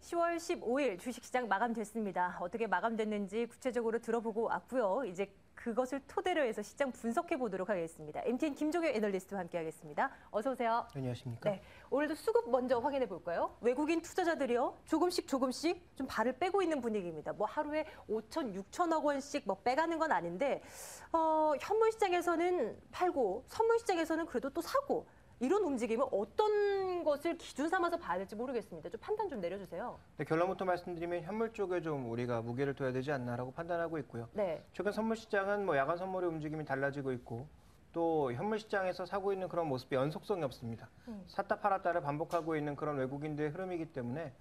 10월 15일 주식시장 마감됐습니다. 어떻게 마감됐는지 구체적으로 들어보고 왔고요. 이제 그것을 토대로 해서 시장 분석해 보도록 하겠습니다. MTN 김종혁 애널리스트와 함께하겠습니다. 어서 오세요. 안녕하십니까? 네, 오늘도 수급 먼저 확인해 볼까요? 외국인 투자자들이요, 조금씩 좀 발을 빼고 있는 분위기입니다. 뭐 하루에 5천, 6천억 원씩 뭐 빼가는 건 아닌데, 현물 시장에서는 팔고, 선물 시장에서는 그래도 또 사고. 이런 움직임은 어떤 것을 기준 삼아서 봐야 될지 모르겠습니다. 좀 판단 좀 내려주세요. 네, 결론부터 말씀드리면 현물 쪽에 좀 우리가 무게를 둬야 되지 않나라고 판단하고 있고요. 네. 최근 선물 시장은 뭐 야간 선물의 움직임이 달라지고 있고 또 현물 시장에서 사고 있는 그런 모습이 연속성이 없습니다. 샀다 팔았다를 반복하고 있는 그런 외국인들의 흐름이기 때문에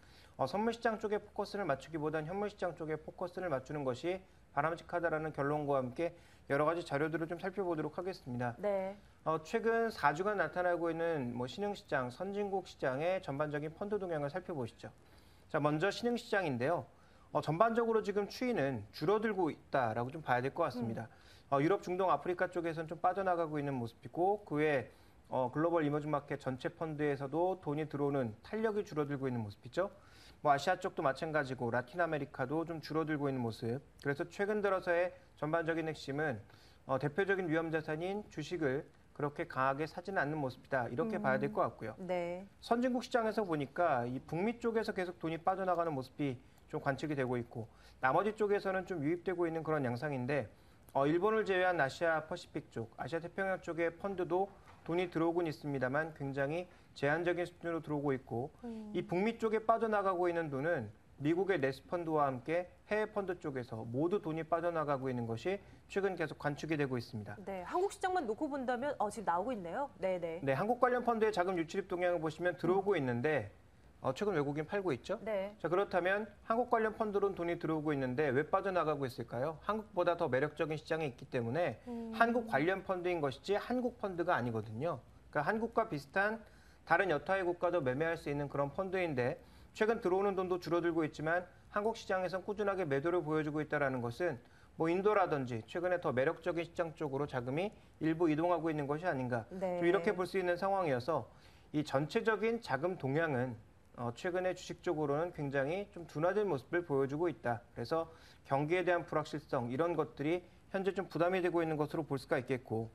선물 시장 쪽에 포커스를 맞추기보단 현물 시장 쪽에 포커스를 맞추는 것이 바람직하다라는 결론과 함께 여러 가지 자료들을 좀 살펴보도록 하겠습니다. 네. 최근 4주간 나타나고 있는 뭐 신흥시장, 선진국 시장의 전반적인 펀드 동향을 살펴보시죠. 자, 먼저 신흥시장인데요. 전반적으로 지금 추이는 줄어들고 있다라고 좀 봐야 될 것 같습니다. 유럽, 중동, 아프리카 쪽에서는 좀 빠져나가고 있는 모습이고 그 외에 글로벌 이머징 마켓 전체 펀드에서도 돈이 들어오는 탄력이 줄어들고 있는 모습이죠. 뭐 아시아 쪽도 마찬가지고 라틴 아메리카도 좀 줄어들고 있는 모습. 그래서 최근 들어서의 전반적인 핵심은 대표적인 위험 자산인 주식을 그렇게 강하게 사지는 않는 모습이다. 이렇게 봐야 될 것 같고요. 네. 선진국 시장에서 보니까 이 북미 쪽에서 계속 돈이 빠져나가는 모습이 좀 관측이 되고 있고 나머지 쪽에서는 좀 유입되고 있는 그런 양상인데 일본을 제외한 아시아 퍼시픽 쪽, 아시아 태평양 쪽의 펀드도 돈이 들어오곤 있습니다만 굉장히 제한적인 수준으로 들어오고 있고 이 북미 쪽에 빠져나가고 있는 돈은 미국의 네스펀드와 함께 해외 펀드 쪽에서 모두 돈이 빠져나가고 있는 것이 최근 계속 관측이 되고 있습니다. 네, 한국 시장만 놓고 본다면 지금 나오고 있네요. 네네. 네, 한국 관련 펀드의 자금 유출입 동향을 보시면 들어오고 있는데 최근 외국인 팔고 있죠? 네. 자, 그렇다면 한국 관련 펀드로는 돈이 들어오고 있는데 왜 빠져나가고 있을까요? 한국보다 더 매력적인 시장이 있기 때문에 한국 관련 펀드인 것이지 한국 펀드가 아니거든요. 그러니까 한국과 비슷한 다른 여타의 국가도 매매할 수 있는 그런 펀드인데 최근 들어오는 돈도 줄어들고 있지만 한국 시장에선 꾸준하게 매도를 보여주고 있다는 것은 뭐 인도라든지 최근에 더 매력적인 시장 쪽으로 자금이 일부 이동하고 있는 것이 아닌가. 네. 좀 이렇게 볼 수 있는 상황이어서 이 전체적인 자금 동향은 최근에 주식 쪽으로는 굉장히 좀 둔화된 모습을 보여주고 있다. 그래서 경기에 대한 불확실성 이런 것들이 현재 좀 부담이 되고 있는 것으로 볼 수가 있겠고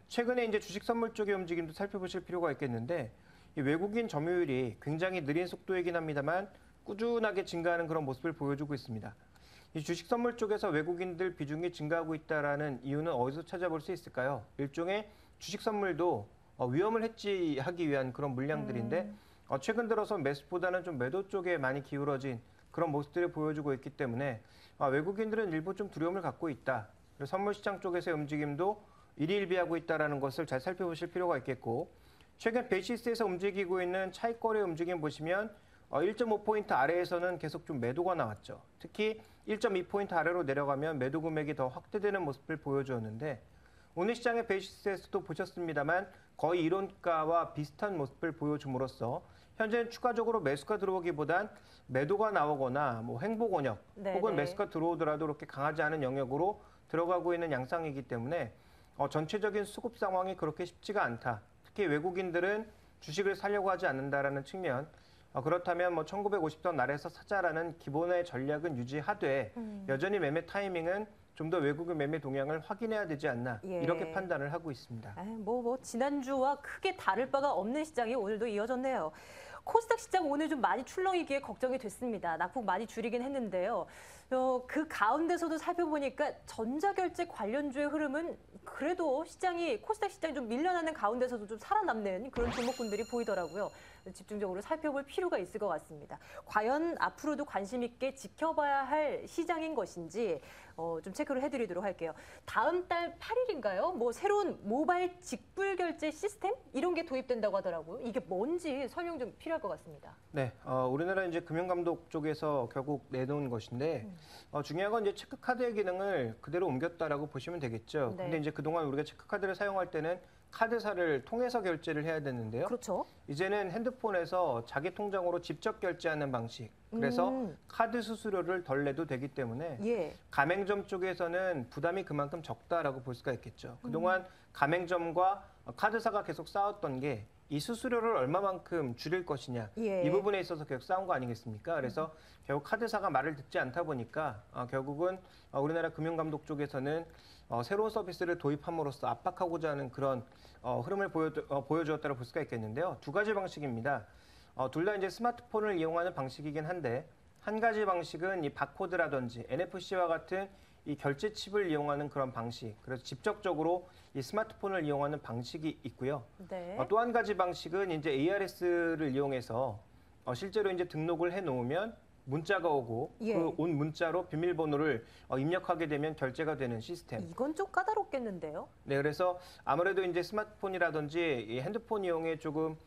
최근에 이제 주식 선물 쪽의 움직임도 살펴보실 필요가 있겠는데 이 외국인 점유율이 굉장히 느린 속도이긴 합니다만 꾸준하게 증가하는 그런 모습을 보여주고 있습니다. 이 주식 선물 쪽에서 외국인들 비중이 증가하고 있다는 이유는 어디서 찾아볼 수 있을까요? 일종의 주식 선물도 위험을 해지하기 위한 그런 물량들인데 최근 들어서 매수보다는 좀 매도 쪽에 많이 기울어진 그런 모습들을 보여주고 있기 때문에 외국인들은 일부 좀 두려움을 갖고 있다. 그래서 선물 시장 쪽에서의 움직임도 일희일비하고 있다는 것을 잘 살펴보실 필요가 있겠고 최근 베이시스에서 움직이고 있는 차익거래 움직임 보시면 1.5포인트 아래에서는 계속 좀 매도가 나왔죠. 특히 1.2포인트 아래로 내려가면 매도 금액이 더 확대되는 모습을 보여주었는데 오늘 시장의 베이시스에서도 보셨습니다만 거의 이론가와 비슷한 모습을 보여줌으로써 현재는 추가적으로 매수가 들어오기보단 매도가 나오거나 뭐 횡보 권역 혹은 매수가 들어오더라도 그렇게 강하지 않은 영역으로 들어가고 있는 양상이기 때문에 전체적인 수급 상황이 그렇게 쉽지가 않다. 특히 외국인들은 주식을 사려고 하지 않는다라는 측면. 그렇다면 뭐 1950선 아래에서 사자라는 기본의 전략은 유지하되 여전히 매매 타이밍은 좀 더 외국인 매매 동향을 확인해야 되지 않나 이렇게 판단을 하고 있습니다. 지난주와 크게 다를 바가 없는 시장이 오늘도 이어졌네요. 코스닥 시장 오늘 좀 많이 출렁이기에 걱정이 됐습니다. 낙폭 많이 줄이긴 했는데요. 그 가운데서도 살펴보니까 전자결제 관련주의 흐름은 그래도 코스닥 시장이 좀 밀려나는 가운데서도 좀 살아남는 그런 종목군들이 보이더라고요. 집중적으로 살펴볼 필요가 있을 것 같습니다. 과연 앞으로도 관심 있게 지켜봐야 할 시장인 것인지 좀 체크를 해드리도록 할게요. 다음 달 8일인가요? 뭐 새로운 모바일 직불 결제 시스템 이런 게 도입된다고 하더라고요. 이게 뭔지 설명 좀 필요할 것 같습니다. 네, 우리나라 이제 금융감독 쪽에서 결국 내놓은 것인데 중요한 건 이제 체크카드의 기능을 그대로 옮겼다라고 보시면 되겠죠. 네. 근데 이제 그동안 우리가 체크카드를 사용할 때는 카드사를 통해서 결제를 해야 됐는데요. 그렇죠. 이제는 핸드폰에서 자기 통장으로 직접 결제하는 방식. 그래서 카드 수수료를 덜 내도 되기 때문에 가맹점 쪽에서는 부담이 그만큼 적다라고 볼 수가 있겠죠. 그동안 가맹점과 카드사가 계속 싸웠던 게 이 수수료를 얼마만큼 줄일 것이냐 예. 이 부분에 있어서 계속 싸운 거 아니겠습니까? 그래서 결국 카드사가 말을 듣지 않다 보니까 결국은 우리나라 금융감독 쪽에서는 새로운 서비스를 도입함으로써 압박하고자 하는 그런 흐름을 보여주었다고 볼 수가 있겠는데요. 두 가지 방식입니다. 둘 다 이제 스마트폰을 이용하는 방식이긴 한데 한 가지 방식은 이 바코드라든지 NFC와 같은 이 결제 칩을 이용하는 그런 방식, 그래서 직접적으로 이 스마트폰을 이용하는 방식이 있고요. 네. 또 한 가지 방식은 이제 ARS를 이용해서 실제로 이제 등록을 해 놓으면 문자가 오고 예. 그 온 문자로 비밀번호를 입력하게 되면 결제가 되는 시스템. 이건 좀 까다롭겠는데요. 네, 그래서 아무래도 이제 스마트폰이라든지 이 핸드폰 이용에 조금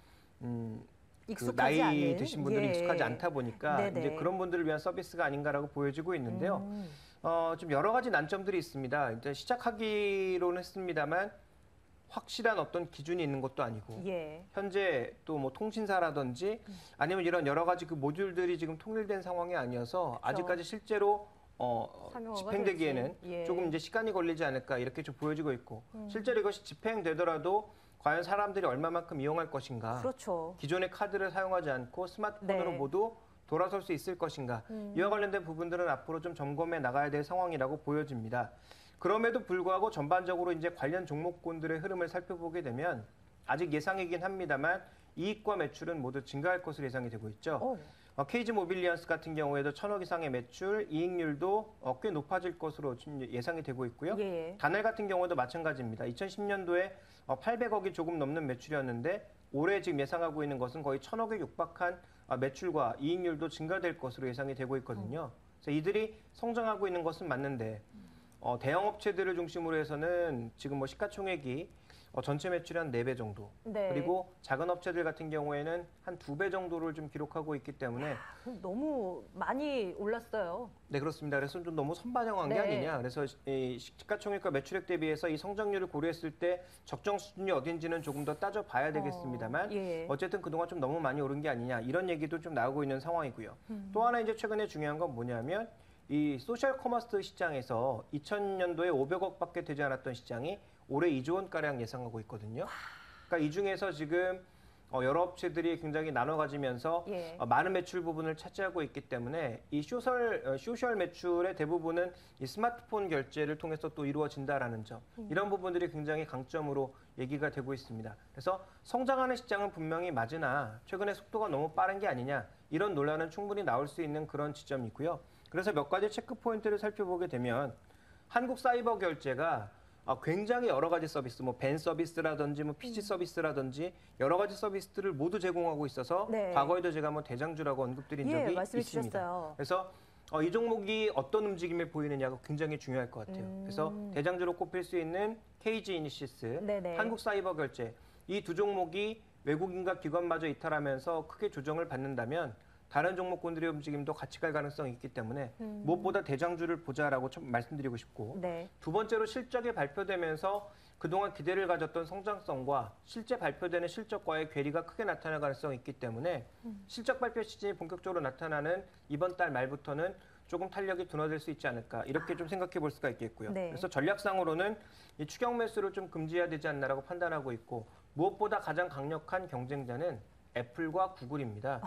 그 익숙하지 나이 않은. 드신 분들이 예. 익숙하지 않다 보니까 네네. 이제 그런 분들을 위한 서비스가 아닌가라고 보여지고 있는데요. 음. 좀 여러 가지 난점들이 있습니다. 이제 시작하기로는 했습니다만 확실한 어떤 기준이 있는 것도 아니고 예. 현재 또 뭐 통신사라든지 아니면 이런 여러 가지 그 모듈들이 지금 통일된 상황이 아니어서 아직까지 실제로 상용화가 집행되기에는 될지. 예. 조금 이제 시간이 걸리지 않을까 이렇게 좀 보여지고 있고 실제로 이것이 집행되더라도 과연 사람들이 얼마만큼 이용할 것인가 그렇죠. 기존의 카드를 사용하지 않고 스마트폰으로 네. 모두 돌아설 수 있을 것인가 이와 관련된 부분들은 앞으로 좀 점검해 나가야 될 상황이라고 보여집니다. 그럼에도 불구하고 전반적으로 이제 관련 종목군들의 흐름을 살펴보게 되면 아직 예상이긴 합니다만 이익과 매출은 모두 증가할 것으로 예상이 되고 있죠. KG 모빌리언스 같은 경우에도 1,000억 이상의 매출, 이익률도 꽤 높아질 것으로 지금 예상이 되고 있고요. 예. 다넬 같은 경우도 마찬가지입니다. 2010년도에 800억이 조금 넘는 매출이었는데 올해 지금 예상하고 있는 것은 거의 1,000억에 육박한 매출과 이익률도 증가될 것으로 예상이 되고 있거든요. 그래서 이들이 성장하고 있는 것은 맞는데 대형 업체들을 중심으로 해서는 지금 뭐 시가총액이 전체 매출의 한 4배 정도. 네. 그리고 작은 업체들 같은 경우에는 한 2배 정도를 좀 기록하고 있기 때문에 너무 많이 올랐어요. 네, 그렇습니다. 그래서 좀 너무 선반영한 게 네. 아니냐. 그래서 이 시가총액과 매출액 대비해서 이 성장률을 고려했을 때 적정 수준이 어딘지는 조금 더 따져봐야 되겠습니다만 예. 어쨌든 그동안 좀 너무 많이 오른 게 아니냐 이런 얘기도 좀 나오고 있는 상황이고요. 또 하나 이제 최근에 중요한 건 뭐냐면 이 소셜 커머스 시장에서 2000년도에 500억밖에 되지 않았던 시장이 올해 2조 원가량 예상하고 있거든요. 그러니까 이 중에서 지금 여러 업체들이 굉장히 나눠 가지면서 예. 많은 매출 부분을 차지하고 있기 때문에 이 소셜 매출의 대부분은 이 스마트폰 결제를 통해서 또 이루어진다라는 점 이런 부분들이 굉장히 강점으로 얘기가 되고 있습니다. 그래서 성장하는 시장은 분명히 맞으나 최근에 속도가 너무 빠른 게 아니냐 이런 논란은 충분히 나올 수 있는 그런 지점이고요. 그래서 몇 가지 체크 포인트를 살펴보게 되면 한국 사이버 결제가 굉장히 여러 가지 서비스, 뭐 벤 서비스라든지 뭐 피지 서비스라든지 여러 가지 서비스들을 모두 제공하고 있어서 네. 과거에도 제가 뭐 대장주라고 언급드린 예, 적이 말씀해 있습니다. 주셨어요. 그래서 이 종목이 어떤 움직임을 보이느냐가 굉장히 중요할 것 같아요. 그래서 대장주로 꼽힐 수 있는 KG 이니시스, 네네. 한국 사이버 결제 이 두 종목이 외국인과 기관마저 이탈하면서 크게 조정을 받는다면 다른 종목군들의 움직임도 같이 갈 가능성이 있기 때문에 무엇보다 대장주를 보자라고 말씀드리고 싶고 네. 두 번째로 실적이 발표되면서 그동안 기대를 가졌던 성장성과 실제 발표되는 실적과의 괴리가 크게 나타날 가능성이 있기 때문에 실적 발표 시즌이 본격적으로 나타나는 이번 달 말부터는 조금 탄력이 둔화될 수 있지 않을까 이렇게 좀 생각해 볼 수가 있겠고요. 네. 그래서 전략상으로는 이 추격 매수를 좀 금지해야 되지 않나라고 판단하고 있고 무엇보다 가장 강력한 경쟁자는 애플과 구글입니다.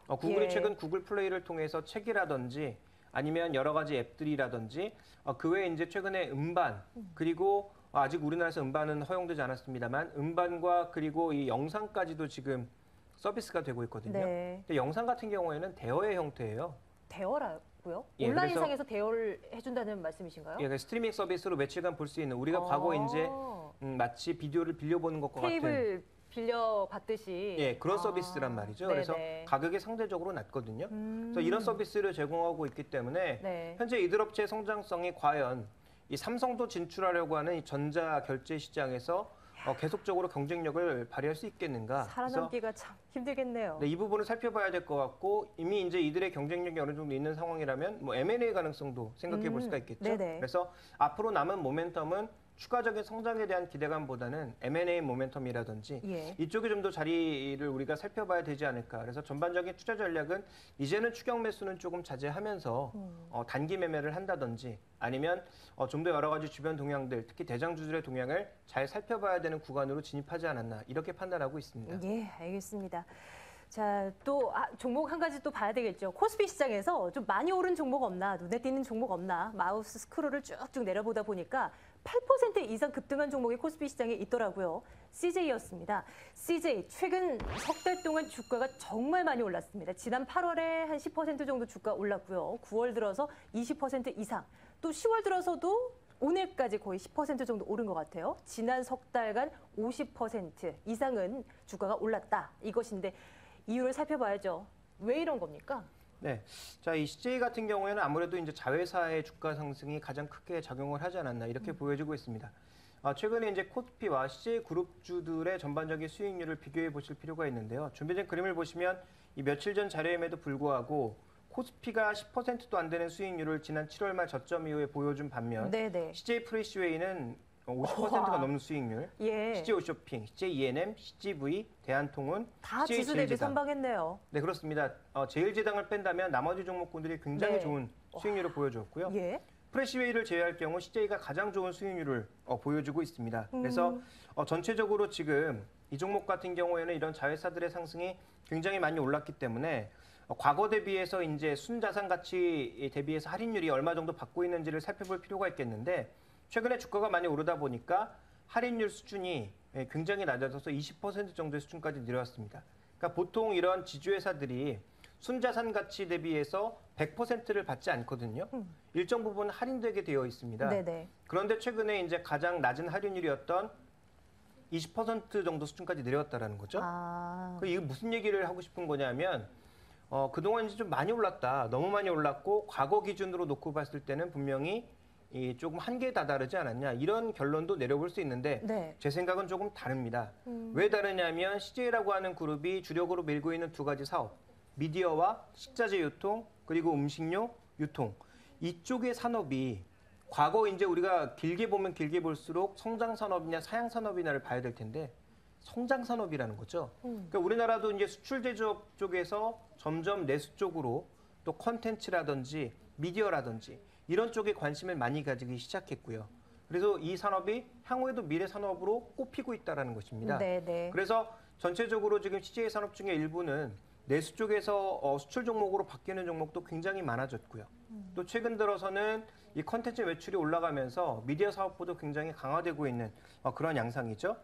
구글이 예. 최근 구글 플레이를 통해서 책이라든지 아니면 여러 가지 앱들이라든지 그 외에 이제 최근에 음반 그리고 아직 우리나라에서 음반은 허용되지 않았습니다만 음반과 그리고 이 영상까지도 지금 서비스가 되고 있거든요. 네. 근데 영상 같은 경우에는 대여의 형태예요. 대여라고요? 예, 온라인상에서 대여를 해준다는 말씀이신가요? 예, 스트리밍 서비스로 며칠간 볼 수 있는 우리가 과거 이제 마치 비디오를 빌려보는 것과 같은 케이블 빌려 받듯이. 예, 그런 서비스란 말이죠. 그래서 네네. 가격이 상대적으로 낮거든요. 그래서 이런 서비스를 제공하고 있기 때문에 네. 현재 이들 업체의 성장성이 과연 이 삼성도 진출하려고 하는 이 전자 결제 시장에서 계속적으로 경쟁력을 발휘할 수 있겠는가? 살아남기가 참 힘들겠네요. 이 부분을 살펴봐야 될 것 같고 이미 이제 이들의 경쟁력이 어느 정도 있는 상황이라면 뭐 M&A 가능성도 생각해 볼 수가 있겠죠. 네네. 그래서 앞으로 남은 모멘텀은 추가적인 성장에 대한 기대감보다는 M&A 모멘텀이라든지 예. 이쪽에 좀 더 자리를 우리가 살펴봐야 되지 않을까. 그래서 전반적인 투자 전략은 이제는 추격 매수는 조금 자제하면서 단기 매매를 한다든지 아니면 좀 더 여러 가지 주변 동향들, 특히 대장주들의 동향을 잘 살펴봐야 되는 구간으로 진입하지 않았나 이렇게 판단하고 있습니다. 예, 알겠습니다. 자, 또 종목 한 가지 또 봐야 되겠죠. 코스피 시장에서 좀 많이 오른 종목 없나, 눈에 띄는 종목 없나, 마우스 스크롤을 쭉쭉 내려보다 보니까 8% 이상 급등한 종목이 코스피 시장에 있더라고요. CJ였습니다. CJ 최근 석 달 동안 주가가 정말 많이 올랐습니다. 지난 8월에 한 10% 정도 주가 올랐고요. 9월 들어서 20% 이상, 또 10월 들어서도 오늘까지 거의 10% 정도 오른 것 같아요. 지난 석 달간 50% 이상은 주가가 올랐다. 이것인데 이유를 살펴봐야죠. 왜 이런 겁니까? 네. 자, 이 CJ 같은 경우에는 아무래도 이제 자회사의 주가 상승이 가장 크게 작용을 하지 않았나 이렇게 보여지고 있습니다. 최근에 이제 코스피와 CJ 그룹주들의 전반적인 수익률을 비교해 보실 필요가 있는데요. 준비된 그림을 보시면 이 며칠 전 자료임에도 불구하고 코스피가 10%도 안 되는 수익률을 지난 7월 말 저점 이후에 보여준 반면 네네. CJ 프레시웨이는 50%가 넘는 수익률, 예. CJ 홈쇼핑, CJ ENM, CGV, 대한통운, 다 CJ 지수 대비 제일제당. 선방했네요. 네, 그렇습니다. 제일제당을 뺀다면 나머지 종목군들이 굉장히 네. 좋은 수익률을 보여주었고요. 예. 프레시웨이를 제외할 경우 CJ가 가장 좋은 수익률을 보여주고 있습니다. 그래서 전체적으로 지금 이 종목 같은 경우에는 이런 자회사들의 상승이 굉장히 많이 올랐기 때문에 과거 대비해서 이제 순자산 가치 대비해서 할인율이 얼마 정도 받고 있는지를 살펴볼 필요가 있겠는데 최근에 주가가 많이 오르다 보니까 할인율 수준이 굉장히 낮아져서 20% 정도의 수준까지 내려왔습니다. 그러니까 보통 이런 지주회사들이 순자산 가치 대비해서 100%를 받지 않거든요. 일정 부분 할인되게 되어 있습니다. 네네. 그런데 최근에 이제 가장 낮은 할인율이었던 20% 정도 수준까지 내려왔다라는 거죠. 이게 무슨 얘기를 하고 싶은 거냐면 그동안 이제 좀 많이 올랐다. 너무 많이 올랐고 과거 기준으로 놓고 봤을 때는 분명히 조금 한계에 다다르지 않았냐 이런 결론도 내려볼 수 있는데 네. 제 생각은 조금 다릅니다. 왜 다르냐면 CJ라고 하는 그룹이 주력으로 밀고 있는 두 가지 사업, 미디어와 식자재 유통 그리고 음식료 유통 이쪽의 산업이 과거 이제 우리가 길게 보면 길게 볼수록 성장 산업이냐 사양 산업이냐를 봐야 될 텐데 성장 산업이라는 거죠. 그러니까 우리나라도 이제 수출 제조업 쪽에서 점점 내수 쪽으로 또 콘텐츠라든지 미디어라든지 이런 쪽에 관심을 많이 가지기 시작했고요. 그래서 이 산업이 향후에도 미래 산업으로 꼽히고 있다는 것입니다. 네네. 그래서 전체적으로 지금 CJ 산업 중에 일부는 내수 쪽에서 수출 종목으로 바뀌는 종목도 굉장히 많아졌고요. 또 최근 들어서는 이 콘텐츠 매출이 올라가면서 미디어 사업부도 굉장히 강화되고 있는 그런 양상이죠.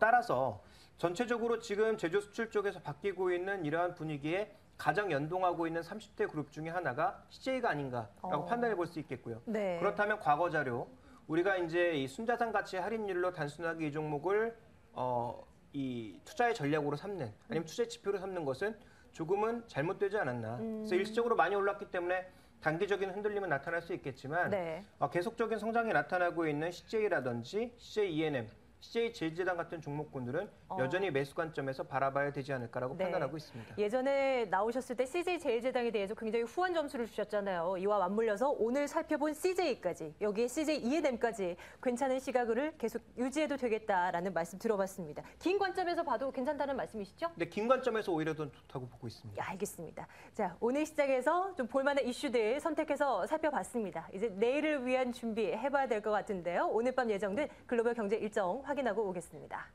따라서 전체적으로 지금 제조 수출 쪽에서 바뀌고 있는 이러한 분위기에 가장 연동하고 있는 30대 그룹 중에 하나가 CJ가 아닌가라고 판단해 볼 수 있겠고요. 네. 그렇다면 과거 자료 우리가 이제 이 순자산 가치 할인율로 단순하게 이 종목을 이 투자의 전략으로 삼는 아니면 투자의 지표로 삼는 것은 조금은 잘못되지 않았나. 그래서 일시적으로 많이 올랐기 때문에 단기적인 흔들림은 나타날 수 있겠지만 네. 계속적인 성장이 나타나고 있는 CJ라든지 CJ ENM, CJ 제일제당 같은 종목군들은 여전히 매수 관점에서 바라봐야 되지 않을까라고 네. 판단하고 있습니다. 예전에 나오셨을 때 CJ 제일제당에 대해서 굉장히 후한 점수를 주셨잖아요. 이와 맞물려서 오늘 살펴본 CJ까지, 여기에 CJ ENM까지 괜찮은 시각을 계속 유지해도 되겠다라는 말씀 들어봤습니다. 긴 관점에서 봐도 괜찮다는 말씀이시죠? 근데 긴 관점에서 오히려 더 좋다고 보고 있습니다. 알겠습니다. 자, 오늘 시장에서 좀 볼만한 이슈들 선택해서 살펴봤습니다. 이제 내일을 위한 준비 해봐야 될 것 같은데요. 오늘 밤 예정된 글로벌 경제 일정 확인하고 오겠습니다.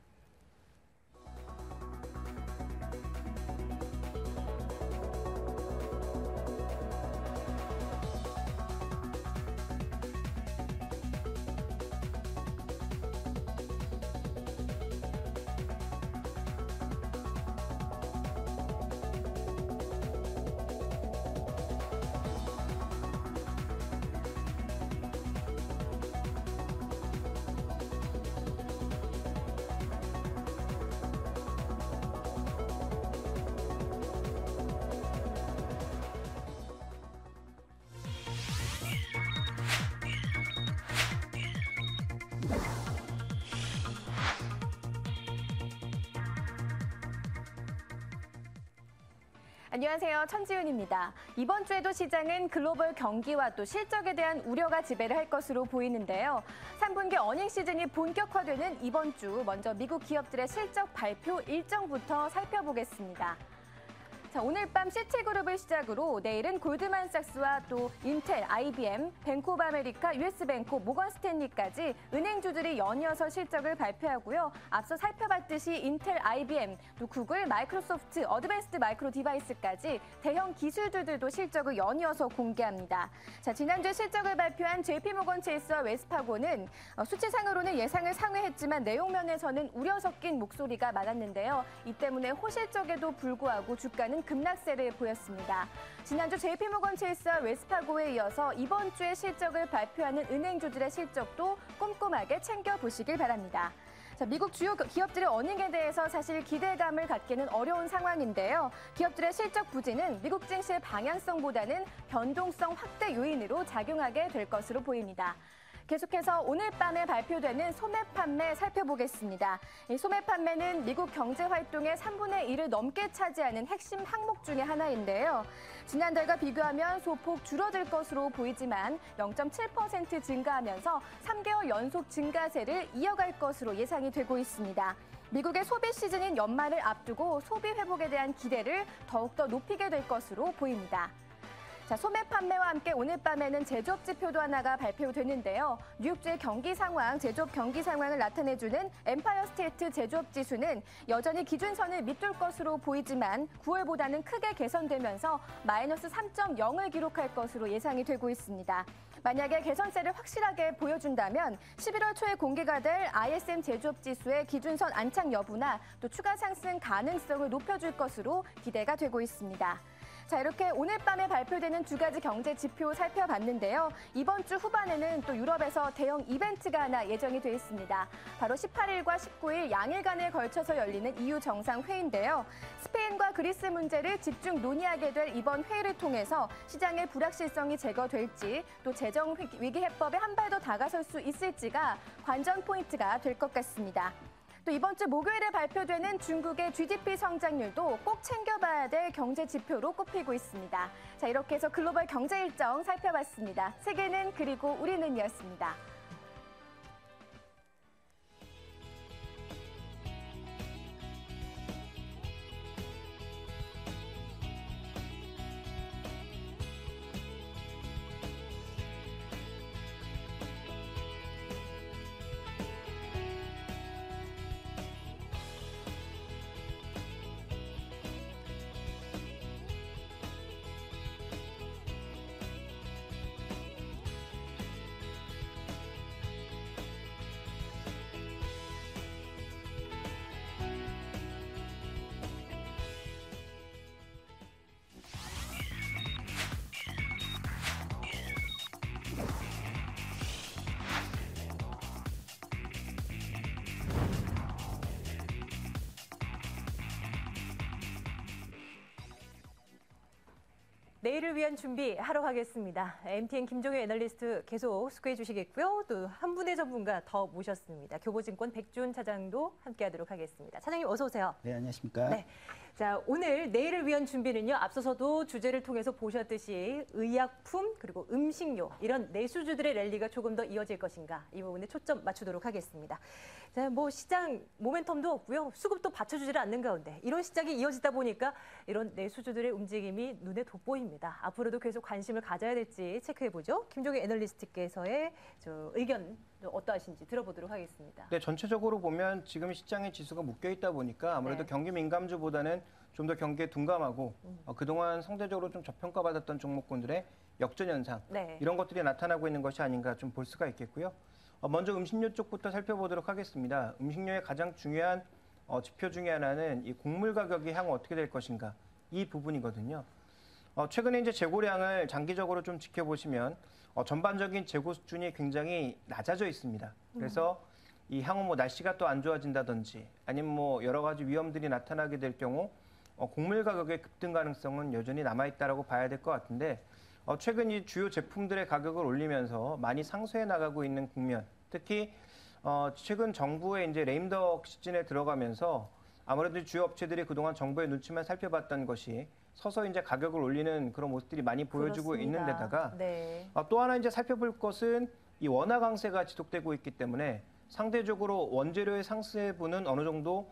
안녕하세요. 천지윤입니다. 이번 주에도 시장은 글로벌 경기와 또 실적에 대한 우려가 지배를 할 것으로 보이는데요. 3분기 어닝 시즌이 본격화되는 이번 주 먼저 미국 기업들의 실적 발표 일정부터 살펴보겠습니다. 자, 오늘 밤 시티그룹을 시작으로 내일은 골드만삭스와 또 인텔, IBM, 뱅크 오브 아메리카, US뱅크, 모건 스탠리까지 은행주들이 연이어서 실적을 발표하고요. 앞서 살펴봤듯이 인텔, IBM, 또 구글, 마이크로소프트, 어드밴스드 마이크로 디바이스까지 대형 기술주들도 실적을 연이어서 공개합니다. 자, 지난주에 실적을 발표한 JP모건 체이스와 웨스파고는 수치상으로는 예상을 상회했지만 내용면에서는 우려 섞인 목소리가 많았는데요. 이 때문에 호실적에도 불구하고 주가는 급락세를 보였습니다. 지난주 JP모건 체이스와 웨스파고에 이어서 이번 주에 실적을 발표하는 은행주들의 실적도 꼼꼼하게 챙겨보시길 바랍니다. 자, 미국 주요 기업들의 어닝에 대해서 사실 기대감을 갖기는 어려운 상황인데요. 기업들의 실적 부진은 미국 증시의 방향성보다는 변동성 확대 요인으로 작용하게 될 것으로 보입니다. 계속해서 오늘 밤에 발표되는 소매 판매 살펴보겠습니다. 이 소매 판매는 미국 경제 활동의 3분의 1을 넘게 차지하는 핵심 항목 중에 하나인데요. 지난달과 비교하면 소폭 줄어들 것으로 보이지만 0.7% 증가하면서 3개월 연속 증가세를 이어갈 것으로 예상이 되고 있습니다. 미국의 소비 시즌인 연말을 앞두고 소비 회복에 대한 기대를 더욱더 높이게 될 것으로 보입니다. 자, 소매 판매와 함께 오늘 밤에는 제조업 지표도 하나가 발표되는데요. 뉴욕주의 경기 상황, 제조업 경기 상황을 나타내주는 엠파이어 스테이트 제조업 지수는 여전히 기준선을 밑돌 것으로 보이지만 9월보다는 크게 개선되면서 마이너스 3.0을 기록할 것으로 예상이 되고 있습니다. 만약에 개선세를 확실하게 보여준다면 11월 초에 공개가 될 ISM 제조업 지수의 기준선 안착 여부나 또 추가 상승 가능성을 높여줄 것으로 기대가 되고 있습니다. 자, 이렇게 오늘 밤에 발표되는 두 가지 경제 지표 살펴봤는데요. 이번 주 후반에는 또 유럽에서 대형 이벤트가 하나 예정이 돼 있습니다. 바로 18일과 19일 양일간에 걸쳐서 열리는 EU 정상회의인데요. 스페인과 그리스 문제를 집중 논의하게 될 이번 회의를 통해서 시장의 불확실성이 제거될지 또 재정 위기 해법에 한 발 더 다가설 수 있을지가 관전 포인트가 될 것 같습니다. 또 이번 주 목요일에 발표되는 중국의 GDP 성장률도 꼭 챙겨봐야 될 경제 지표로 꼽히고 있습니다. 자, 이렇게 해서 글로벌 경제 일정 살펴봤습니다. 세계는 그리고 우리는이었습니다. 내일을 위한 준비 하러 가겠습니다. MTN 김종효 애널리스트 계속 수고해 주시겠고요. 또 한 분의 전문가 더 모셨습니다. 교보증권 백준 차장도 함께하도록 하겠습니다. 차장님 어서 오세요. 네, 안녕하십니까. 네. 자, 오늘 내일을 위한 준비는요. 앞서서도 주제를 통해서 보셨듯이 의약품 그리고 음식료 이런 내수주들의 랠리가 조금 더 이어질 것인가 이 부분에 초점 맞추도록 하겠습니다. 자, 뭐 시장 모멘텀도 없고요. 수급도 받쳐주질 않는 가운데 이런 시장이 이어지다 보니까 이런 내수주들의 움직임이 눈에 돋보입니다. 앞으로도 계속 관심을 가져야 될지 체크해보죠. 김종희 애널리스트께서의 의견 어떠하신지 들어보도록 하겠습니다. 네, 전체적으로 보면 지금 시장의 지수가 묶여 있다 보니까 아무래도 네. 경기 민감주보다는 좀 더 경기에 둔감하고 그동안 상대적으로 좀 저평가받았던 종목군들의 역전 현상 네. 이런 것들이 나타나고 있는 것이 아닌가 좀 볼 수가 있겠고요. 먼저 음식료 쪽부터 살펴보도록 하겠습니다. 음식료의 가장 중요한 지표 중에 하나는 이 곡물 가격이 향후 어떻게 될 것인가 이 부분이거든요. 최근에 이제 재고량을 장기적으로 좀 지켜보시면 전반적인 재고 수준이 굉장히 낮아져 있습니다. 그래서 이 향후 뭐 날씨가 또 안 좋아진다든지 아니면 뭐 여러 가지 위험들이 나타나게 될 경우 곡물 가격의 급등 가능성은 여전히 남아있다라고 봐야 될 것 같은데 최근 이 주요 제품들의 가격을 올리면서 많이 상쇄해 나가고 있는 국면, 특히 최근 정부의 이제 레임덕 시즌에 들어가면서 아무래도 주요 업체들이 그동안 정부의 눈치만 살펴봤던 것이 서서 이제 가격을 올리는 그런 모습들이 많이 보여지고 그렇습니다. 있는 데다가 네. 또 하나 이제 살펴볼 것은 이 원화 강세가 지속되고 있기 때문에 상대적으로 원재료의 상세분은 어느 정도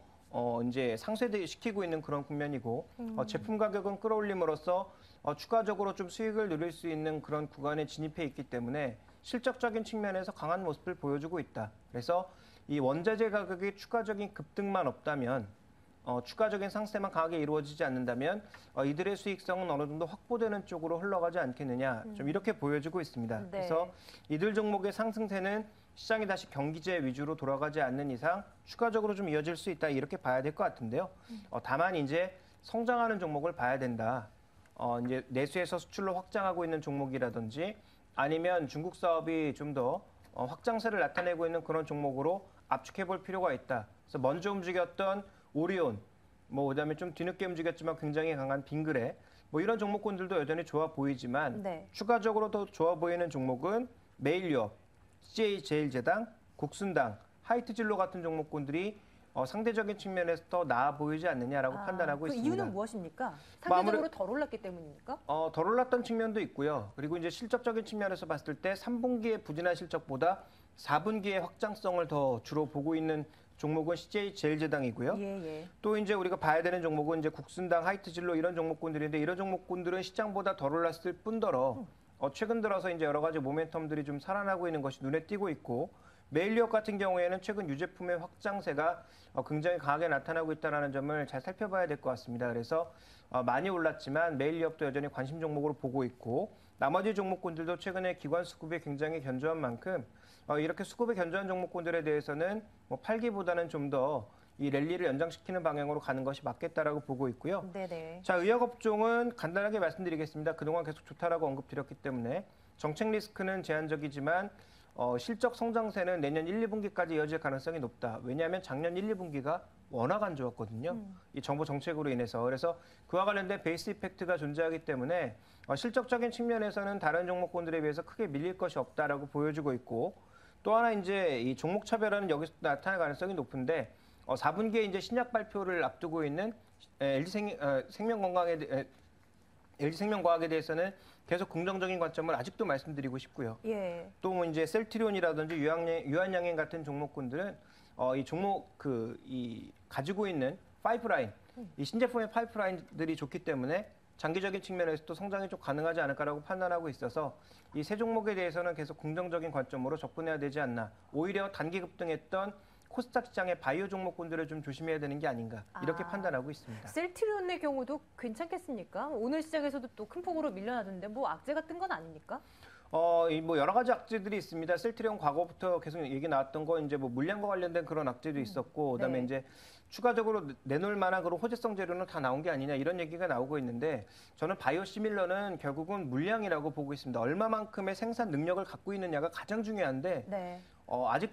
이제 상쇄시키고 있는 그런 국면이고 제품 가격은 끌어올림으로써 추가적으로 좀 수익을 누릴 수 있는 그런 구간에 진입해 있기 때문에 실적적인 측면에서 강한 모습을 보여주고 있다. 그래서 이 원자재 가격이 추가적인 급등만 없다면 추가적인 상세만 강하게 이루어지지 않는다면 이들의 수익성은 어느 정도 확보되는 쪽으로 흘러가지 않겠느냐 좀 이렇게 보여지고 있습니다. 네. 그래서 이들 종목의 상승세는 시장이 다시 경기재 위주로 돌아가지 않는 이상 추가적으로 좀 이어질 수 있다 이렇게 봐야 될 것 같은데요. 다만 이제 성장하는 종목을 봐야 된다. 이제 내수에서 수출로 확장하고 있는 종목이라든지 아니면 중국 사업이 좀 더 확장세를 나타내고 있는 그런 종목으로 압축해 볼 필요가 있다. 그래서 먼저 움직였던 오리온, 그다음에 좀 뒤늦게 움직였지만 굉장히 강한 빙그레, 이런 종목군들도 여전히 좋아 보이지만 네. 추가적으로 더 좋아 보이는 종목은 메일유업, CJ제일제당, 국순당, 하이트진로 같은 종목군들이 상대적인 측면에서 더 나아 보이지 않느냐라고 판단하고 그 있습니다. 이유는 무엇입니까? 뭐 상대적으로 덜 올랐기 때문입니까? 덜 올랐던 측면도 있고요. 그리고 이제 실적적인 측면에서 봤을 때 3분기의 부진한 실적보다 4분기의 확장성을 더 주로 보고 있는 종목은 CJ제일제당이고요. 예, 예. 또 이제 우리가 봐야 되는 종목은 이제 국순당, 하이트진로 이런 종목군들인데 이런 종목군들은 시장보다 덜 올랐을 뿐더러 최근 들어서 이제 여러 가지 모멘텀들이 좀 살아나고 있는 것이 눈에 띄고 있고 메일유업 같은 경우에는 최근 유제품의 확장세가 굉장히 강하게 나타나고 있다는 점을 잘 살펴봐야 될 것 같습니다. 그래서 많이 올랐지만 메일유업도 여전히 관심 종목으로 보고 있고 나머지 종목군들도 최근에 기관 수급이 굉장히 견조한 만큼 이렇게 수급이 견조한 종목군들에 대해서는 팔기보다는 좀 더 이 랠리를 연장시키는 방향으로 가는 것이 맞겠다라고 보고 있고요. 네네. 자, 의약업종은 간단하게 말씀드리겠습니다. 그동안 계속 좋다라고 언급드렸기 때문에 정책 리스크는 제한적이지만 실적 성장세는 내년 1, 2분기까지 이어질 가능성이 높다. 왜냐하면 작년 1, 2분기가 워낙 안 좋았거든요. 이 정부 정책으로 인해서. 그래서 그와 관련된 베이스 이펙트가 존재하기 때문에 실적적인 측면에서는 다른 종목군들에 비해서 크게 밀릴 것이 없다라고 보여주고 있고 또 하나 이제 이 종목 차별화는 여기서 나타날 가능성이 높은데 4분기에 이제 신약 발표를 앞두고 있는 LG 생명과학에 대해서는 계속 긍정적인 관점을 아직도 말씀드리고 싶고요. 예. 또 뭐 이제 셀트리온이라든지 유한양행 같은 종목군들은 이 종목 이 가지고 있는 파이프라인, 이 신제품의 파이프라인들이 좋기 때문에 장기적인 측면에서도 성장이 좀 가능하지 않을까라고 판단하고 있어서 이 세 종목에 대해서는 계속 긍정적인 관점으로 접근해야 되지 않나. 오히려 단기 급등했던 코스닥 시장의 바이오 종목군들을 좀 조심해야 되는 게 아닌가 이렇게 판단하고 있습니다. 셀트리온의 경우도 괜찮겠습니까? 오늘 시장에서도 또 큰 폭으로 밀려나던데 악재가 뜬 건 아닙니까? 여러 가지 악재들이 있습니다. 셀트리온 과거부터 계속 얘기 나왔던 거 이제 물량과 관련된 그런 악재도 있었고, 그다음에 네. 이제 추가적으로 내놓을 만한 그런 호재성 재료는 다 나온 게 아니냐 이런 얘기가 나오고 있는데 저는 바이오시밀러는 결국은 물량이라고 보고 있습니다. 얼마만큼의 생산 능력을 갖고 있느냐가 가장 중요한데 네. 아직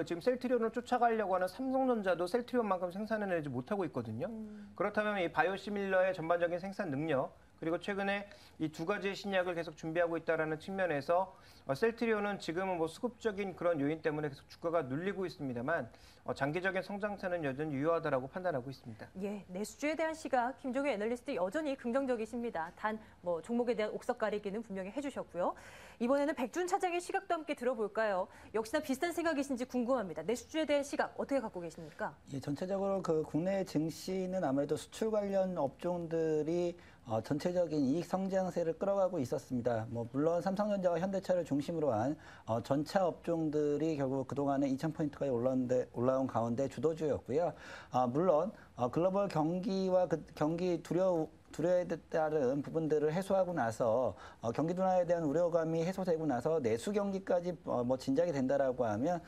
지금 셀트리온을 쫓아가려고 하는 삼성전자도 셀트리온만큼 생산해내지 못하고 있거든요. 그렇다면 이 바이오시밀러의 전반적인 생산 능력 그리고 최근에 이 두 가지의 신약을 계속 준비하고 있다는 측면에서 셀트리온은 지금은 수급적인 그런 요인 때문에 계속 주가가 눌리고 있습니다만 장기적인 성장세는 여전히 유효하다라고 판단하고 있습니다. 예, 내수주에 대한 시각 김종규 애널리스트 여전히 긍정적이십니다. 단 종목에 대한 옥석 가리기는 분명히 해주셨고요. 이번에는 백준 차장의 시각도 함께 들어볼까요? 역시나 비슷한 생각이신지 궁금합니다. 내수주에 대한 시각 어떻게 갖고 계십니까? 예, 전체적으로 그 국내 증시는 아무래도 수출 관련 업종들이 전체적인 이익 성장세를 끌어가고 있었습니다. 물론 삼성전자와 현대차를 중심으로 한 전차 업종들이 결국 그동안에 2,000포인트까지 올라온 가운데 주도주였고요. 물론 글로벌 경기와 경기 두려움에 따른 부분들을 해소하고 나서 경기 둔화에 대한 우려감이 해소되고 나서 내수 경기까지 진작이 된다라고 하면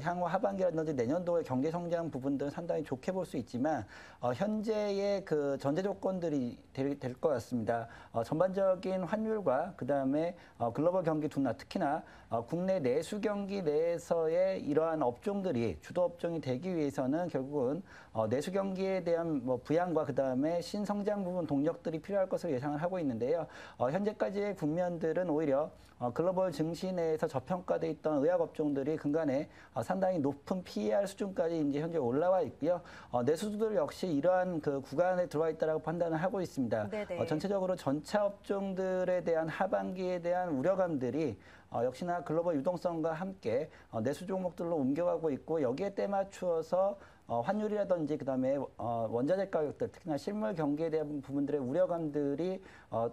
향후 하반기라든지 내년도의 경제 성장 부분들은 상당히 좋게 볼 수 있지만 현재의 그 전제 조건들이 될 것 같습니다. 전반적인 환율과 그다음에 글로벌 경기 둔화 특히나 국내 내수 경기 내에서의 이러한 업종들이 주도 업종이 되기 위해서는 결국은 내수 경기에 대한 부양과 그다음에 신성장 부분 동력 가격들이 필요할 것으로 예상을 하고 있는데요. 현재까지의 국면들은 오히려 글로벌 증시 내에서 저평가돼 있던 의학 업종들이 근간에 상당히 높은 PER 수준까지 이제 현재 올라와 있고요. 내수주들 역시 이러한 그 구간에 들어와 있다라고 판단을 하고 있습니다. 전체적으로 전차 업종들에 대한 하반기에 대한 우려감들이 역시나 글로벌 유동성과 함께 내수 종목들로 옮겨가고 있고 여기에 때 맞추어서 환율이라든지 그다음에 원자재 가격들 특히나 실물 경기에 대한 부분들의 우려감들이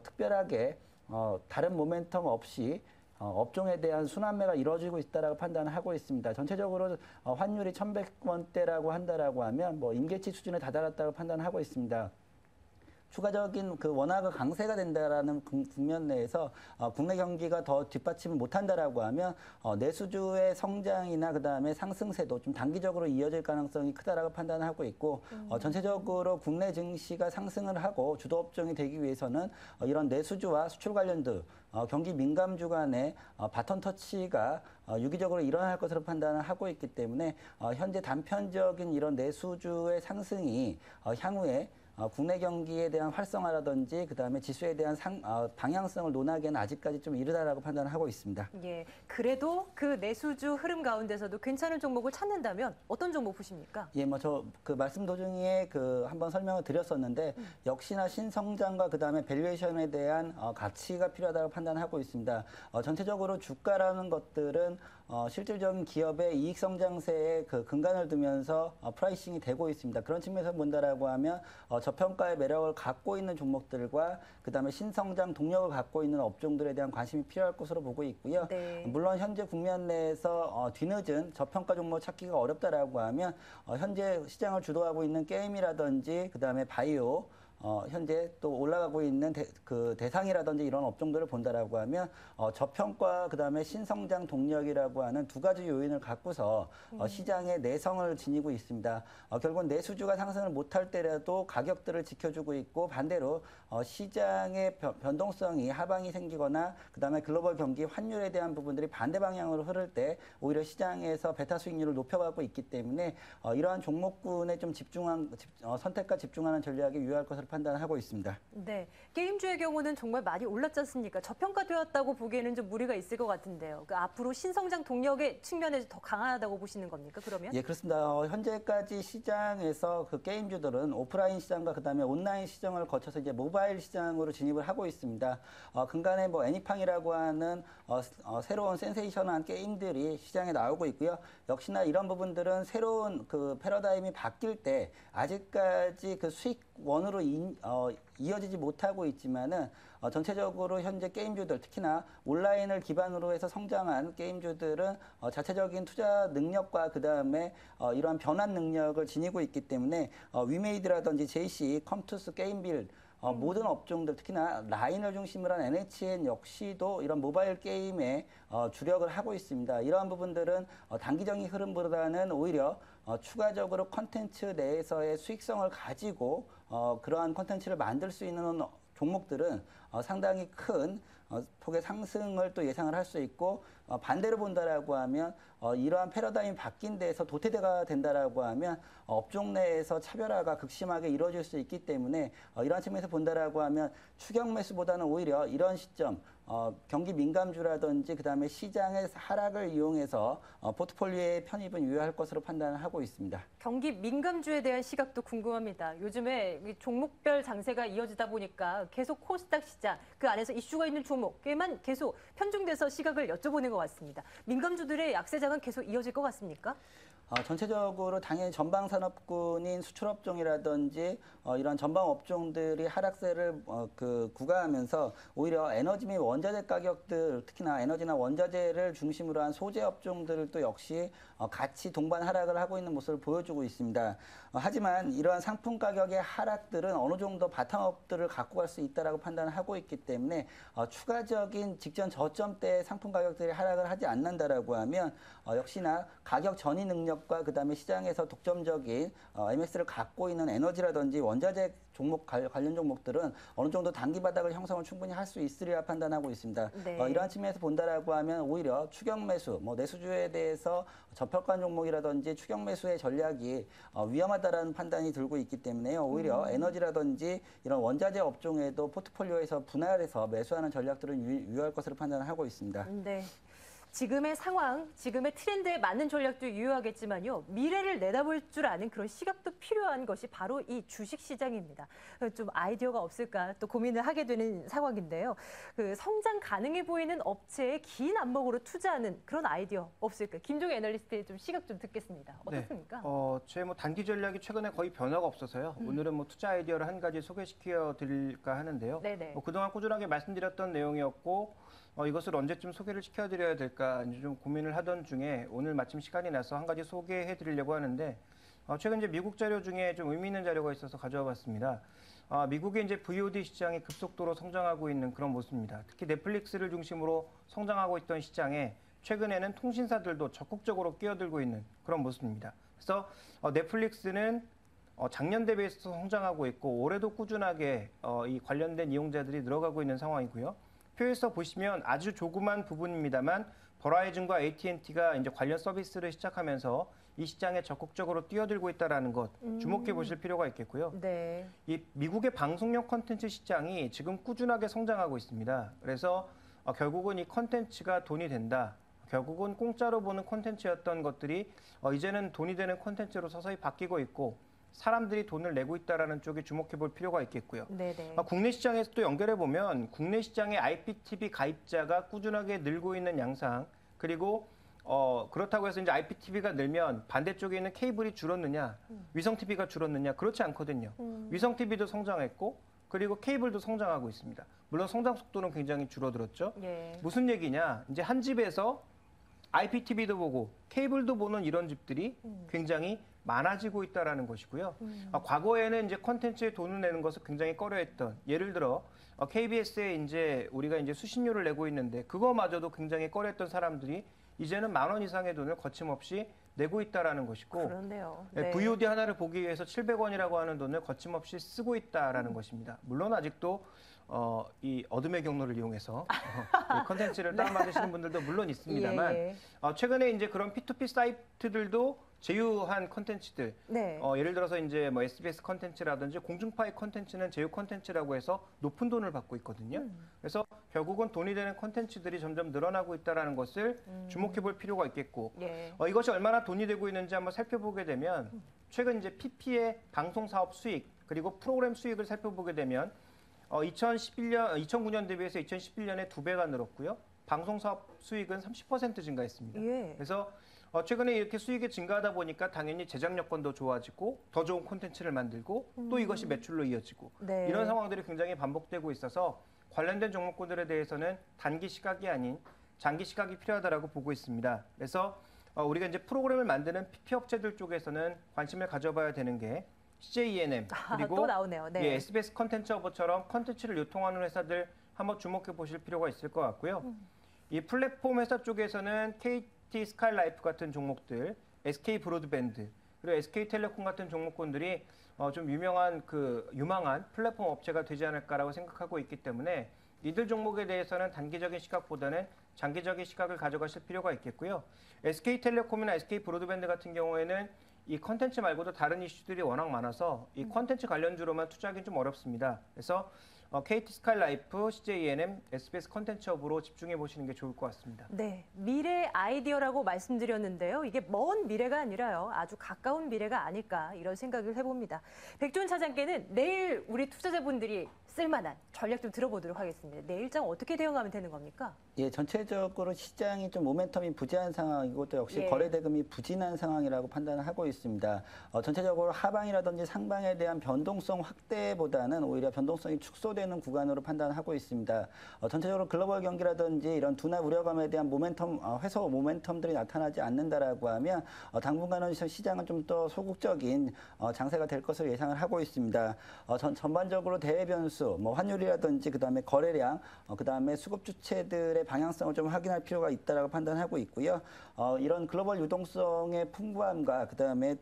특별하게 다른 모멘텀 없이 업종에 대한 순환매가 이루어지고 있다라고 판단을 하고 있습니다. 전체적으로 환율이 1,100원대라고 한다라고 하면 뭐 임계치 수준에 다다랐다고 판단을 하고 있습니다. 추가적인 그 원화가 강세가 된다라는 국면 내에서 국내 경기가 더 뒷받침을 못한다라고 하면 내수주의 성장이나 그다음에 상승세도 좀 단기적으로 이어질 가능성이 크다라고 판단을 하고 있고 전체적으로 국내 증시가 상승을 하고 주도 업종이 되기 위해서는 이런 내수주와 수출 관련주 경기 민감주 간의 바톤 터치가 유기적으로 일어날 것으로 판단을 하고 있기 때문에 현재 단편적인 이런 내수주의 상승이 향후에 국내 경기에 대한 활성화라든지 그다음에 지수에 대한 방향성을 논하기에는 아직까지 좀 이르다라고 판단을 하고 있습니다. 예, 그래도 그 내수주 흐름 가운데서도 괜찮은 종목을 찾는다면 어떤 종목 보십니까? 예, 뭐 저 그 말씀 도중에 그 한번 설명을 드렸었는데 역시나 신성장과 그다음에 밸류에이션에 대한 가치가 필요하다고 판단하고 있습니다. 전체적으로 주가라는 것들은 실질적인 기업의 이익 성장세에 그 근간을 두면서 프라이싱이 되고 있습니다. 그런 측면에서 본다라고 하면 저평가의 매력을 갖고 있는 종목들과 그다음에 신성장 동력을 갖고 있는 업종들에 대한 관심이 필요할 것으로 보고 있고요. 네. 물론 현재 국면 내에서 뒤늦은 저평가 종목 찾기가 어렵다라고 하면 현재 시장을 주도하고 있는 게임이라든지 그다음에 바이오 현재 또 올라가고 있는 대상이라든지 이런 업종들을 본다라고 하면 저평가 그다음에 신성장 동력이라고 하는 두 가지 요인을 갖고서 시장의 내성을 지니고 있습니다. 결국 내수주가 상승을 못할 때라도 가격들을 지켜주고 있고 반대로 시장의 변동성이 하방이 생기거나 그다음에 글로벌 경기 환율에 대한 부분들이 반대 방향으로 흐를 때 오히려 시장에서 베타 수익률을 높여가고 있기 때문에 이러한 종목군에 좀 선택과 집중하는 전략이 유효할 것으로 판단하고 있습니다. 네, 게임주의 경우는 정말 많이 올랐지 않습니까? 저평가되었다고 보기에는 좀 무리가 있을 것 같은데요. 그 앞으로 신성장 동력의 측면에서 더 강하다고 보시는 겁니까? 그러면? 예, 그렇습니다. 현재까지 시장에서 그 게임주들은 오프라인 시장과 그다음에 온라인 시장을 거쳐서 이제 모바일 시장으로 진입을 하고 있습니다. 근간에 뭐 애니팡이라고 하는 새로운 센세이션한 게임들이 시장에 나오고 있고요. 역시나 이런 부분들은 새로운 그 패러다임이 바뀔 때 아직까지 그 수익원으로 이어지지 못하고 있지만은 전체적으로 현재 게임주들 특히나 온라인을 기반으로 해서 성장한 게임주들은 자체적인 투자 능력과 그다음에 이러한 변환 능력을 지니고 있기 때문에 위메이드라든지 JC, 컴투스, 게임빌 모든 업종들 특히나 라인을 중심으로 한 NHN 역시도 이런 모바일 게임에 주력을 하고 있습니다. 이러한 부분들은 단기적인 흐름보다는 오히려 추가적으로 콘텐츠 내에서의 수익성을 가지고 그러한 콘텐츠를 만들 수 있는 종목들은 상당히 큰 폭의 상승을 또 예상을 할 수 있고 반대로 본다라고 하면 이러한 패러다임이 바뀐 데에서 도태가 된다라고 하면 업종 내에서 차별화가 극심하게 이루어질 수 있기 때문에 이러한 측면에서 본다라고 하면 추격 매수보다는 오히려 이런 시점 경기 민감주라든지 그다음에 시장의 하락을 이용해서 포트폴리오에 편입은 유효할 것으로 판단을 하고 있습니다. 경기 민감주에 대한 시각도 궁금합니다. 요즘에 종목별 장세가 이어지다 보니까 계속 코스닥 시장 그 안에서 이슈가 있는 종목에만 계속 편중돼서 시각을 여쭤보는 것 같습니다. 민감주들의 약세장은 계속 이어질 것 같습니까? 전체적으로 당연히 전방 산업군인 수출업종이라든지 이런 전방 업종들이 하락세를 구가하면서 오히려 에너지 및 원자재 가격들 특히나 에너지나 원자재를 중심으로 한 소재 업종들도 역시 같이 동반 하락을 하고 있는 모습을 보여주고 있습니다. 하지만 이러한 상품 가격의 하락들은 어느 정도 바탕업들을 갖고 갈 수 있다라고 판단을 하고 있기 때문에 추가적인 직전 저점대 상품 가격들이 하락을 하지 않는다라고 하면 역시나 가격 전이 능력과 그다음에 시장에서 독점적인 MS를 갖고 있는 에너지라든지 원자재 관련 종목들은 어느 정도 단기 바닥을 형성을 충분히 할 수 있으리라 판단하고 있습니다. 네. 이러한 측면에서 본다라고 하면 오히려 추격 매수, 내수주에 대해서 저평가 종목이라든지 추격 매수의 전략이 위험하다라는 판단이 들고 있기 때문에요. 오히려 에너지라든지 이런 원자재 업종에도 포트폴리오에서 분할해서 매수하는 전략들은 유효할 것으로 판단하고 있습니다. 네. 지금의 상황, 지금의 트렌드에 맞는 전략도 유효하겠지만요. 미래를 내다볼 줄 아는 그런 시각도 필요한 것이 바로 이 주식시장입니다. 좀 아이디어가 없을까 또 고민을 하게 되는 상황인데요. 성장 가능해 보이는 업체에 긴 안목으로 투자하는 그런 아이디어 없을까? 김종희 애널리스트의 좀 시각 좀 듣겠습니다. 어떻습니까? 네. 제 단기 전략이 최근에 거의 변화가 없어서요. 오늘은 투자 아이디어를 한 가지 소개시켜 드릴까 하는데요. 네네. 그동안 꾸준하게 말씀드렸던 내용이었고 이것을 언제쯤 소개를 시켜드려야 될까 이제 좀 고민을 하던 중에 오늘 마침 시간이 나서 한 가지 소개해 드리려고 하는데 최근 이제 미국 자료 중에 좀 의미 있는 자료가 있어서 가져와 봤습니다. 미국의 이제 VOD 시장이 급속도로 성장하고 있는 그런 모습입니다. 특히 넷플릭스를 중심으로 성장하고 있던 시장에 최근에는 통신사들도 적극적으로 끼어들고 있는 그런 모습입니다. 그래서 넷플릭스는 작년 대비해서 성장하고 있고 올해도 꾸준하게 이 관련된 이용자들이 늘어가고 있는 상황이고요. 표에서 보시면 아주 조그만 부분입니다만 버라이즌과 AT&T가 이제 관련 서비스를 시작하면서 이 시장에 적극적으로 뛰어들고 있다는 것 주목해 보실 필요가 있겠고요. 네. 이 미국의 방송용 콘텐츠 시장이 지금 꾸준하게 성장하고 있습니다. 그래서 결국은 이 콘텐츠가 돈이 된다. 결국은 공짜로 보는 콘텐츠였던 것들이 이제는 돈이 되는 콘텐츠로 서서히 바뀌고 있고 사람들이 돈을 내고 있다는 쪽에 주목해 볼 필요가 있겠고요. 네네. 국내 시장에서 또 연결해 보면 국내 시장의 IPTV 가입자가 꾸준하게 늘고 있는 양상 그리고 그렇다고 해서 이제 IPTV가 늘면 반대쪽에 있는 케이블이 줄었느냐, 위성 TV가 줄었느냐 그렇지 않거든요. 위성 TV도 성장했고 그리고 케이블도 성장하고 있습니다. 물론 성장 속도는 굉장히 줄어들었죠. 예. 무슨 얘기냐? 이제 한 집에서 IPTV도 보고 케이블도 보는 이런 집들이 굉장히 많아지고 있다라는 것이고요. 과거에는 이제 콘텐츠에 돈을 내는 것을 굉장히 꺼려했던 예를 들어 KBS에 이제 우리가 이제 수신료를 내고 있는데 그거마저도 굉장히 꺼려했던 사람들이 이제는 10,000원 이상의 돈을 거침없이 내고 있다라는 것이고 그렇네요. 네. VOD 하나를 보기 위해서 700원이라고 하는 돈을 거침없이 쓰고 있다라는 것입니다. 물론 아직도 이 어둠의 경로를 이용해서 이 컨텐츠를 다운받으시는 분들도 물론 있습니다만 예. 최근에 이제 그런 P2P 사이트들도 제휴한 컨텐츠들 네. 예를 들어서 이제 뭐 SBS 컨텐츠라든지 공중파의 컨텐츠는 제휴 컨텐츠라고 해서 높은 돈을 받고 있거든요. 그래서 결국은 돈이 되는 컨텐츠들이 점점 늘어나고 있다는 것을 주목해 볼 필요가 있겠고 예. 이것이 얼마나 돈이 되고 있는지 한번 살펴보게 되면 최근 이제 PP의 방송 사업 수익 그리고 프로그램 수익을 살펴보게 되면 2009년 대비해서 2011년에 2배가 늘었고요. 방송 사업 수익은 30% 증가했습니다. 예. 그래서 최근에 이렇게 수익이 증가하다 보니까 당연히 제작 여건도 좋아지고 더 좋은 콘텐츠를 만들고 또 이것이 매출로 이어지고 네. 이런 상황들이 굉장히 반복되고 있어서 관련된 종목군들에 대해서는 단기 시각이 아닌 장기 시각이 필요하다라고 보고 있습니다. 그래서 우리가 이제 프로그램을 만드는 PP 업체들 쪽에서는 관심을 가져봐야 되는 게 CJ ENM 그리고 또 나오네요. 네. 예, SBS 컨텐츠 허브처럼 컨텐츠를 유통하는 회사들 한번 주목해 보실 필요가 있을 것 같고요. 이 플랫폼 회사 쪽에서는 KT 스카이라이프 같은 종목들, SK 브로드밴드 그리고 SK텔레콤 같은 종목군들이 좀 유망한 플랫폼 업체가 되지 않을까라고 생각하고 있기 때문에 이들 종목에 대해서는 단기적인 시각보다는 장기적인 시각을 가져가실 필요가 있겠고요. SK텔레콤이나 SK 브로드밴드 같은 경우에는 이 컨텐츠 말고도 다른 이슈들이 워낙 많아서 이 컨텐츠 관련주로만 투자하기는 좀 어렵습니다. 그래서 KT 스카이라이프, CJ ENM, SBS 컨텐츠 업으로 집중해 보시는 게 좋을 것 같습니다. 네, 미래 아이디어라고 말씀드렸는데요. 이게 먼 미래가 아니라요. 아주 가까운 미래가 아닐까 이런 생각을 해봅니다. 백준 차장께는 내일 우리 투자자분들이 쓸만한 전략 좀 들어보도록 하겠습니다. 내일 장 어떻게 대응하면 되는 겁니까? 예, 전체적으로 시장이 좀 모멘텀이 부재한 상황이고 또 역시 예. 거래 대금이 부진한 상황이라고 판단을 하고 있습니다. 전체적으로 하방이라든지 상방에 대한 변동성 확대보다는 오히려 변동성이 축소되는 구간으로 판단하고 있습니다. 전체적으로 글로벌 경기라든지 이런 둔화 우려감에 대한 모멘텀, 회소 모멘텀들이 나타나지 않는다라고 하면 당분간은 시장은 좀 더 소극적인 장세가 될 것으로 예상을 하고 있습니다. 전반적으로 대외 변수, 뭐 환율이라든지 그다음에 거래량, 그다음에 수급 주체들의 방향성을 좀 확인할 필요가 있다라고 판단하고 있고요. 이런 글로벌 유동성의 풍부함과 그다음에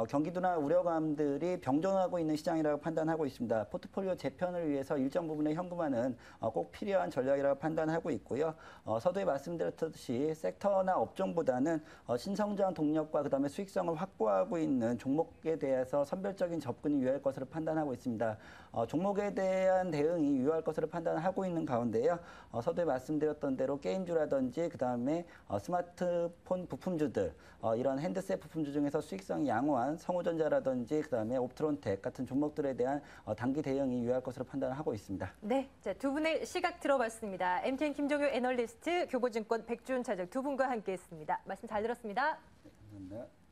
경기 둔화 우려감들이 병존하고 있는 시장이라고 판단하고 있습니다. 포트폴리오 재편을 위해서 일정 부분의 현금화는 꼭 필요한 전략이라고 판단하고 있고요. 서두에 말씀드렸듯이 섹터나 업종보다는 신성장 동력과 그다음에 수익성을 확보하고 있는 종목에 대해서 선별적인 접근이 유효할 것으로 판단하고 있습니다. 종목에 대한 대응이 유효할 것으로 판단하고 있는 가운데요. 서두에 말씀드렸던 대로 게임주라든지 그다음에 스마트폰 부품주들, 이런 핸드셋 부품주 중에서 수익성이 양호한 성우전자라든지 그다음에 옵트론텍 같은 종목들에 대한 단기 대응이 유효할 것으로 판단하고 있습니다. 네, 자, 두 분의 시각 들어봤습니다. MTN 김종효 애널리스트, 교보증권 백준 차장 두 분과 함께했습니다. 말씀 잘 들었습니다. 감사합니다.